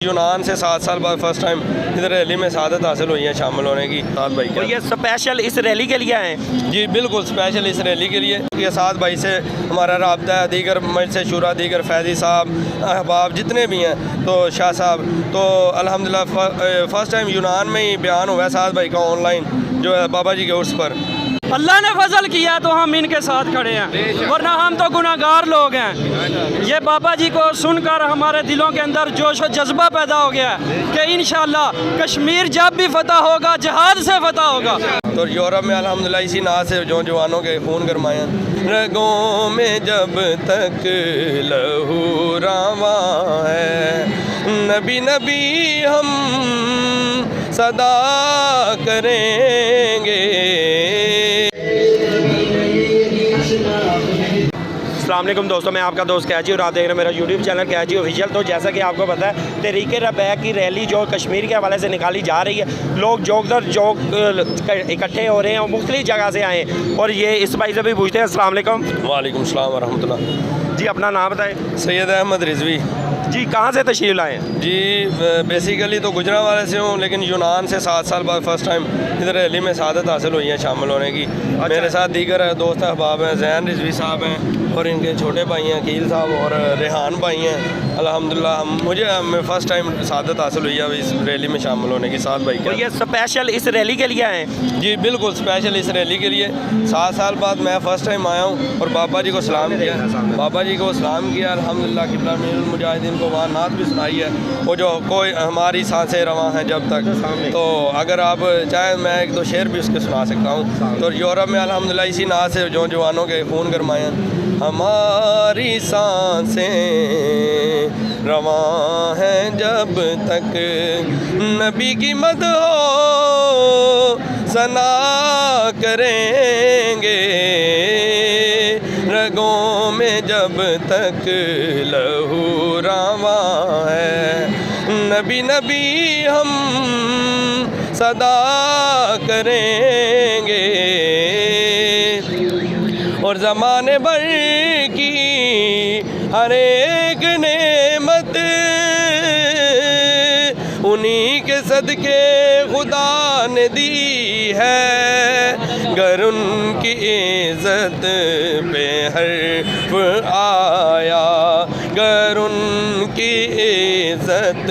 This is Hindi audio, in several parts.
यूनान से 7 साल बाद फर्स्ट टाइम इधर रैली में शहादत हासिल हुई है शामिल होने की। साद भाई तो ये स्पेशल इस रैली के लिए आए हैं? जी बिल्कुल स्पेशल इस रैली के लिए। ये साद भाई से हमारा राब्ता है, दीगर मजलिस शूरा, दीगर फैज़ी साहब, अहबाब जितने भी हैं, तो शाह साहब, तो अल्हम्दुलिल्लाह फ़र्स्ट टाइम यूनान में ही बयान हुआ है साद भाई का ऑनलाइन जो है बाबा जी के उर्स पर। अल्लाह ने फजल किया तो हम इनके साथ खड़े हैं, वरना हम तो गुनाहगार लोग हैं। ये बाबा जी को सुनकर हमारे दिलों के अंदर जोश और जज्बा पैदा हो गया है कि इंशाअल्लाह कश्मीर जब भी फतह होगा जहाद से फतह होगा। तो यूरोप में अल्हम्दुलिल्लाह इसी नाज से जो जवानों के खून गरमाया, रगों में जब तक लहू रवा है, नबी नबी हम सदा करेंगे। अस्सलाम वालेकुम दोस्तों, मैं आपका दोस्त कैची और आप देख रहे हैं मेरा यूट्यूब चैनल कैची ऑफिशियल। तो जैसा कि आपको पता है, तहरीक रबैक की रैली जो कश्मीर के हवाले से निकाली जा रही है, लोग इकट्ठे हो रहे हैं और मुख्तलिफ जगह से आए हैं। और ये इस भाई से भी पूछते हैं। अस्सलाम वालेकुम। वालेकुम सलाम वरहमतुल्लाह। जी अपना नाम बताएं। सैयद अहमद रिजवी। जी कहाँ से तशरीफ़ लाए हैं? जी बेसिकली तो गुजरांवाले से हूँ, लेकिन यूनान से 7 साल बाद फर्स्ट टाइम इधर रैली में शहादत हासिल हुई है शामिल होने की। मेरे साथ दीगर दोस्त अहबाब हैं, जैन रिजवी साहब हैं और इनके छोटे भाई हैं अकील साहब और रेहान भाई हैं। अल्हम्दुलिल्लाह मुझे फ़र्स्ट टाइम शहादत हासिल हुई है इस रैली में शामिल होने की। साद भाई तो ये स्पेशल इस रैली के लिए आए हैं? जी बिल्कुल स्पेशल इस रैली के लिए। 7 साल बाद मैं फ़र्स्ट टाइम आया हूँ और बाबा जी को सलाम किया, बाबा जी को सलाम किया। अल्हम्दुलिल्लाह किबला मीरुल मुजाहिदीन को वहाँ नात भी सुनाई है, वो जो कोई हमारी सांसें रवां हैं जब तक। तो अगर आप चाहें मैं एक दो शेर भी उसके सुना सकता हूँ। तो यूरोप में अल्हम्दुलिल्लाह इसी नात से जो जवानों के खून गरमाए, हमारी सांसें रवां हैं जब तक नबी की मदह सना करेंगे, रगों में जब तक लहू रवां है, नबी नबी हम सदा करेंगे। और ज़माने भर की हर एक नेमत उन्हीं के सदके खुदा ने दी है, गर उनकी इज़्ज़त पे हर्फ आया, गर उनकी इज़्ज़त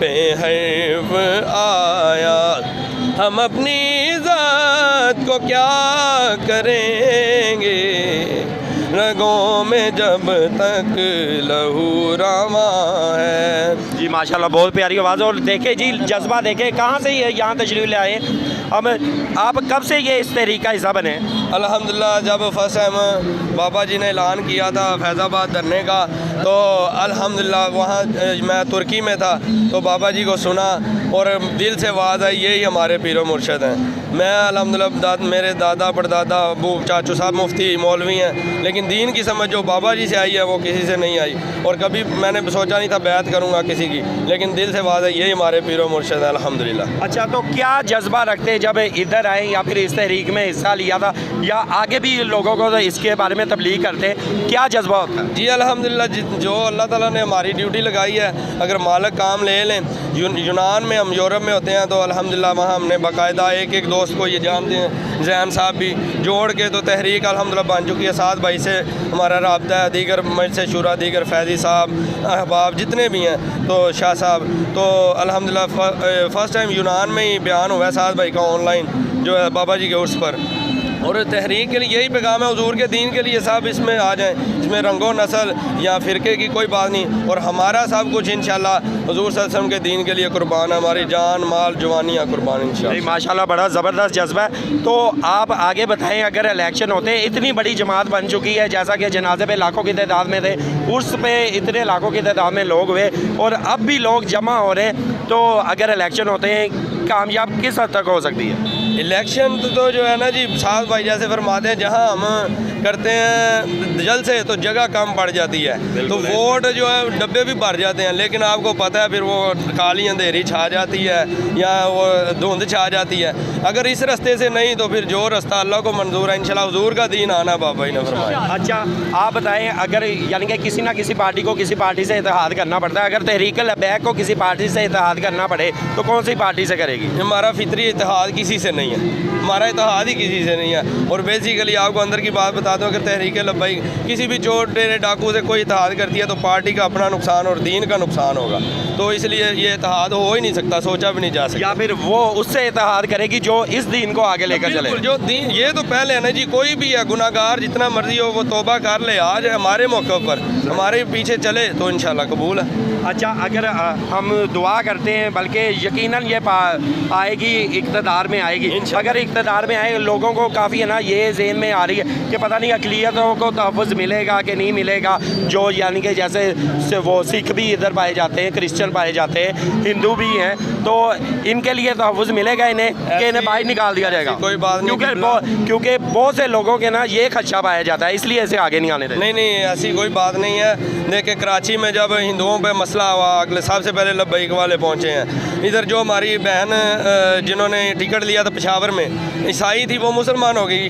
पे हर्फ आया, हम अपनी इज़्ज़त को क्या करेंगे, रगों में जब तक लहू रवां है। जी माशाल्लाह बहुत प्यारी आवाज़। और देखे जी जज्बा देखे, कहाँ से ये यहाँ तशरीफ़ ले आए? अब आप कब से ये इस तहरीक का हिस्सा बने? अल्हम्दुलिल्लाह जब फर्स्ट टाइम बाबा जी ने ऐलान किया था फैज़ाबाद धरने का, तो अल्हम्दुलिल्लाह वहाँ मैं तुर्की में था, तो बाबा जी को सुना और दिल से आवाज़ आई यही हमारे पीरो मुर्शद हैं। मैं अल्हम्दुलिल्लाह मेरे दादा परदादा अबू चाचू साहब मुफ्ती मौलवी हैं, लेकिन दीन की समझ जो बाबा जी से आई है वो किसी से नहीं आई। और कभी मैंने सोचा नहीं था बैत करूँगा किसी की, लेकिन दिल से आवाज़ आई यही हमारे पीरो मुर्शद हैं अल्हम्दुलिल्लाह। अच्छा, तो क्या जज्बा रखते जब इधर आए या फिर इस तहरीक में हिस्सा लिया था, या आगे भी लोगों को इसके बारे में तबलीग करते, क्या जज्बा होता है? जी अल्हम्दुलिल्लाह जो अल्लाह ताला ने हमारी ड्यूटी लगाई है, अगर मालिक काम ले लें। यूनान में हम यूरोप में होते हैं, तो अल्हम्दुलिल्लाह वहाँ हमने बाकायदा एक एक दोस्त को ये जानते हैं, जैन साहब भी जोड़ के तो तहरीक अल्हम्दुलिल्लाह बन चुकी है। साद भाई से हमारा राब्ता है, दीगर मजलिस शूरा, दीगर फैज़ी साहब, अहबाब जितने भी हैं, तो शाह साहब, तो अल्हम्दुलिल्लाह फ़र्स्ट टाइम यूनान में ही बयान हुआ है साद भाई का ऑनलाइन जो है बाबा जी के उर्स पर। और तहरीक के लिए यही पैगाम है हुजूर के दीन के लिए, साहब इसमें आ जाएं, इसमें रंगो नस्ल या फ़िरके की कोई बात नहीं, और हमारा सब कुछ इंशाल्लाह हुजूर सल्लल्लाहु अलैहि वसल्लम के दीन के लिए कुर्बान है, हमारी जान माल जवानियाँ कुर्बान इंशाल्लाह। माशाल्लाह बड़ा ज़बरदस्त जज्बा है। तो आप आगे बताएं, अगर इलेक्शन होते हैं, इतनी बड़ी जमात बन चुकी है, जैसा कि जनाजे पे लाखों की तादाद में थे, उर्स पे इतने लाखों की तादाद में लोग हुए और अब भी लोग जमा हो रहे हैं, तो अगर इलेक्शन होते हैं कामयाब किस हद तक हो सकती है? इलेक्शन तो जो है ना जी, साथ भाई जैसे फरमाते हैं, जहाँ हम करते हैं जलसे तो जगह कम पड़ जाती है, तो वोट जो है डब्बे भी भर जाते हैं, लेकिन आपको पता है फिर वो काली अंधेरी छा जाती है या वो धुंध छा जाती है। अगर इस रास्ते से नहीं तो फिर जो रास्ता अल्लाह को मंजूर है, इंशाल्लाह हुजूर का दीन आना बाबा जी ने फरमाया। अच्छा, आप बताएं, अगर यानी कि किसी ना किसी पार्टी को किसी पार्टी से इत्तेहाद करना पड़ता है, अगर तहरीक लबैक को किसी पार्टी से इत्तेहाद करना पड़े तो कौन सी पार्टी से करेगी? हमारा फितरी इत्तेहाद किसी से नहीं है, हमारा इत्तेहाद ही किसी से नहीं है। और बेसिकली आपको अंदर की बात बताता हूँ, अगर तहरीक लब्बैक किसी भी चोर डेरे डाकू से कोई इत्तेहाद करती है तो पार्टी का अपना नुकसान और दीन का नुकसान होगा, तो इसलिए ये इत्तेहाद हो ही नहीं सकता, सोचा भी नहीं जा सकता। या फिर वो उससे इत्तेहाद करेगी जो इस दीन को आगे लेकर चले? जो दीन, ये तो पहले है ना जी, कोई भी है गुनाहगार जितना मर्जी हो वो तौबा कर ले, आज हमारे मौके पर हमारे पीछे चले तो इंशाल्लाह कबूल है। अच्छा, अगर हम दुआ करते हैं, बल्कि यकीनन ये आएगी, इक़्तिदार में आएगी। अगर इक़्तिदार में आए, लोगों को काफ़ी है ना ये ज़हन में आ रही है कि पता नहीं अक़लियतों को तहफ़्फ़ुज़ मिलेगा कि नहीं मिलेगा, जो यानी कि जैसे वो सिख भी इधर पाए जाते हैं, क्रिश्चियन पाए जाते हैं, हिंदू भी हैं, तो इनके लिए तहफ़्फ़ुज़ मिलेगा इन्हें कि इन्हें बाहर निकाल दिया जाएगा? कोई बात नहीं, क्योंकि बहुत से लोगों के ना ये खदशा पाया जाता है, इसलिए इसे आगे नहीं आने देते। नहीं, ऐसी कोई बात नहीं है। देखिए कराची में जब हिंदुओं पे मसला हुआ, अगले सबसे पहले लब्बैक वाले पहुंचे हैं। इधर जो हमारी बहन जिन्होंने टिकट लिया था पेशावर में, ईसाई थी, वो मुसलमान हो गई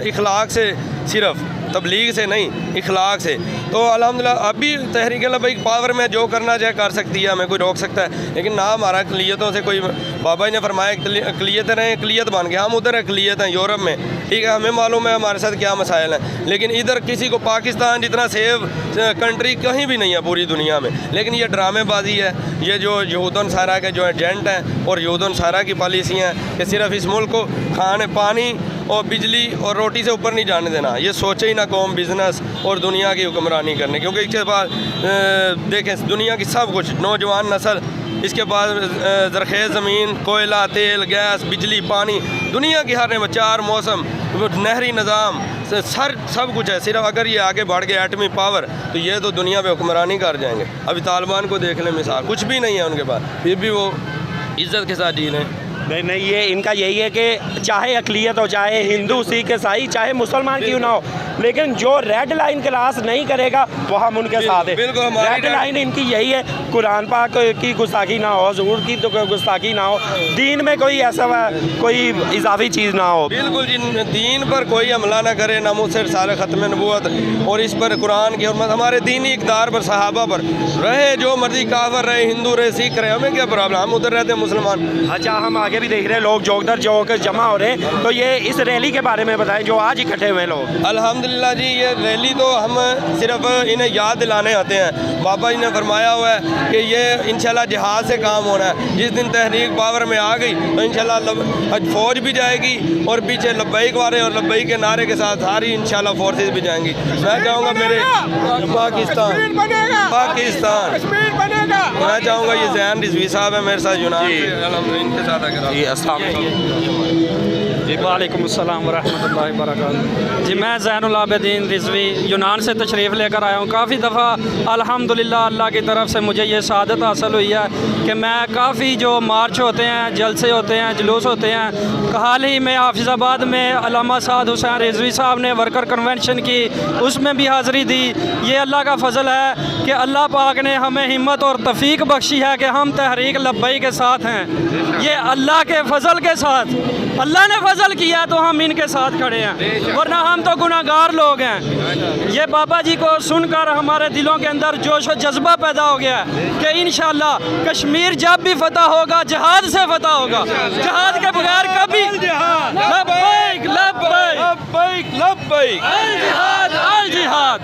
इखलाक से, सिर्फ तबलीग से नहीं, इखलाक से। तो अल्हम्दुलिल्लाह अभी तहरीक लब्बैक पावर में जो करना चाहे कर सकती है, हमें कोई रोक सकता है, लेकिन ना हमारा अक़लियतों से कोई, बाबा जी ने फरमाया अक़लियत रहें, अक़लियत बन के हम उधर अक़लियत हैं यूरोप में, ठीक है, हमें मालूम है हमारे साथ क्या मसाइल हैं, लेकिन इधर किसी को पाकिस्तान जितना सेफ कंट्री कहीं भी नहीं है पूरी दुनिया में। लेकिन ये ड्रामेबाजी है, ये जो यहूदन सारा के जो एजेंट हैं और यहूदन सारा की पॉलिसी हैं कि सिर्फ इस मुल्क को खाने, पानी और बिजली और रोटी से ऊपर नहीं जाने देना, ये सोचे ही ना कौम बिज़नेस और दुनिया की हुक्मरानी करने, क्योंकि इसके बाद देखें दुनिया की सब कुछ, नौजवान नस्ल, इसके बाद ज़रख़ेज़ ज़मीन, कोयला, तेल, गैस, बिजली, पानी, दुनिया की हर 4 मौसम, नहरी निज़ाम, सब कुछ है। सिर्फ अगर ये आगे बढ़ गए एटमी पावर तो ये तो दुनिया पे हुक्मरानी कर जाएंगे। अभी तालिबान को देख लें मिसाल, कुछ भी नहीं है उनके पास, फिर भी वो इज़्ज़त के साथ जी लें। नहीं, ये इनका यही है कि चाहे अक़लियत हो, चाहे हिंदू, सिख, ईसाई, चाहे मुसलमान क्यों ना हो, लेकिन जो रेड लाइन क्रॉस नहीं करेगा वो हम उनके साथ हैं। रेड लाइन इनकी यही है, कुरान पाक की गुस्ताखी ना हो, ज़ुहूर की तो गुस्ताखी ना हो, दीन में कोई ऐसा कोई इजाफी चीज़ ना हो। बिल्कुल जी, दीन पर कोई हमला ना करे, ना मुझसे सारे ख़त्म नबूवत और इस पर कुरान की हुर्मत, हमारे दीनी इक़्तिदार पर, सहाबा पर रहे, जो मर्जी काफिर रहे, हिंदू रहे, सिख रहे, हमें क्या प्रॉब्लम, हम उधर रहते हैं मुसलमान। अच्छा, हम आगे भी देख रहे हैं लोग जोक दर जोक जमा हो रहे हैं, तो ये इस रैली के बारे में बताएं जो आज इकट्ठे हुए लोग। अल्हम्दुलिल्लाह जी, ये रैली तो हम सिर्फ इन्हें याद दिलाने आते हैं। बाबा जी ने फरमाया हुआ है कि ये इंशाल्लाह जिहाद से काम होना है। जिस दिन तहरीक पावर में आ गई तो इंशाल्लाह फौज भी जाएगी और पीछे लब्बैक वाले और लब्बैक के नारे के साथ सारी इंशाल्लाह फोर्सेज भी जाएंगी। मैं चाहूँगा मेरे पाकिस्तान मैं चाहूँगा ये ज़ैन रिजवी साहब है मेरे साथ यूनान से, इनके साथ जी वालेकुम अस्सलाम वरहमतुल्लाहि वबरकातुहू। जी मैं ज़ैनुल आबिदीन रिजवी यूनान से तशरीफ़ लेकर आया हूँ। काफ़ी दफ़ा अल्हम्दुलिल्लाह अल्लाह की तरफ से मुझे ये शहादत हासिल हुई है कि मैं काफ़ी जो मार्च होते हैं, जलसे होते हैं, जुलूस होते हैं, हाल ही में हाफिज़ाबाद में अल्लामा साद हुसैन रिजवी साहब ने वर्कर कन्वेंशन की, उसमें भी हाज़िरी दी। ये अल्लाह का फ़ज़ल है कि अल्लाह पाक ने हमें हिम्मत और तौफ़ीक बख्शी है कि हम तहरीक लब्बैक के साथ हैं। ये अल्लाह के फ़ज़ल के साथ, अल्लाह ने फ़ज़ल किया तो हम इनके साथ खड़े हैं, वरना हम तो गुनाहगार लोग हैं। ये बाबा जी को सुनकर हमारे दिलों के अंदर जोश और जज्बा पैदा हो गया कि इंशाअल्लाह कश्मीर जब भी फतह होगा जिहाद से फतह होगा, जिहाद के बगैर कभी लब्बैक लब्बैक लब्बैक लब्बैक अल जिहाद अल जिहाद।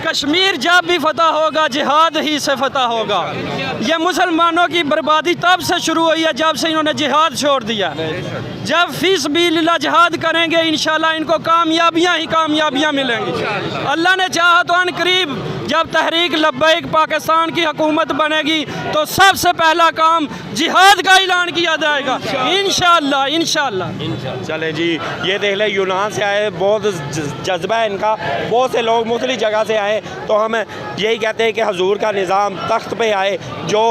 कश्मीर जब भी फतह होगा जिहाद ही से फतह होगा। ये मुसलमानों की बर्बादी तब से शुरू हुई है जब से इन्होंने जिहाद छोड़ दिया। जब फी सबीलिल्लाह जिहाद करेंगे इंशाल्लाह इनको कामयाबियाँ ही कामयाबियाँ मिलेंगी। अल्लाह ने चाहा तो अन करीब जब तहरीक लब्बैक पाकिस्तान की हुकूमत बनेगी तो सबसे पहला काम जिहाद का ऐलान किया जाएगा इंशाल्लाह इंशाल्लाह। चले जी, ये देख ले यूनान से आए, बहुत जज्बा है इनका, बहुत से लोग मुख्तलिफ जगह से आए, तो हम यही कहते हैं कि हजूर का निज़ाम तख्त पे आए, जो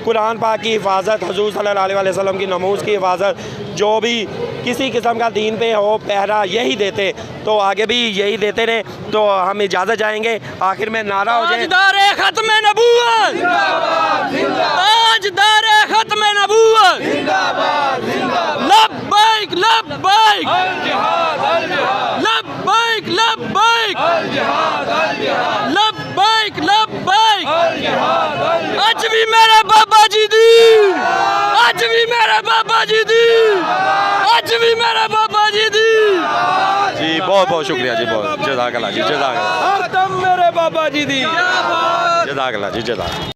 कुरान पाक की हिफाजत, हुजूर सल्लल्लाहु अलैहि वसल्लम की नमूज़ की हिफाजत, जो भी किसी किस्म का दीन पे हो पहरा यही देते, तो आगे भी यही देते रहे। तो हम इजाज़त जाएंगे, आखिर में नारा हो जाए ताजदार खत्म नबूवत, ताजदार खत्म नबूवत, लब्बैक लब्बैक लब्बैक लब्बैक लब्बैक लब्बैक। आज भी मेरे बाबा जी दी, आज भी मेरे बाबा जी दी, आज भी मेरे बाबा जी दी। जी बहुत बहुत शुक्रिया जी, बहुत जज़ाकल्लाह जी, जज़ाकल्लाह हरदम मेरे बाबा जी दी। जज़ाकल्लाह जी, जज़ाकल्लाह।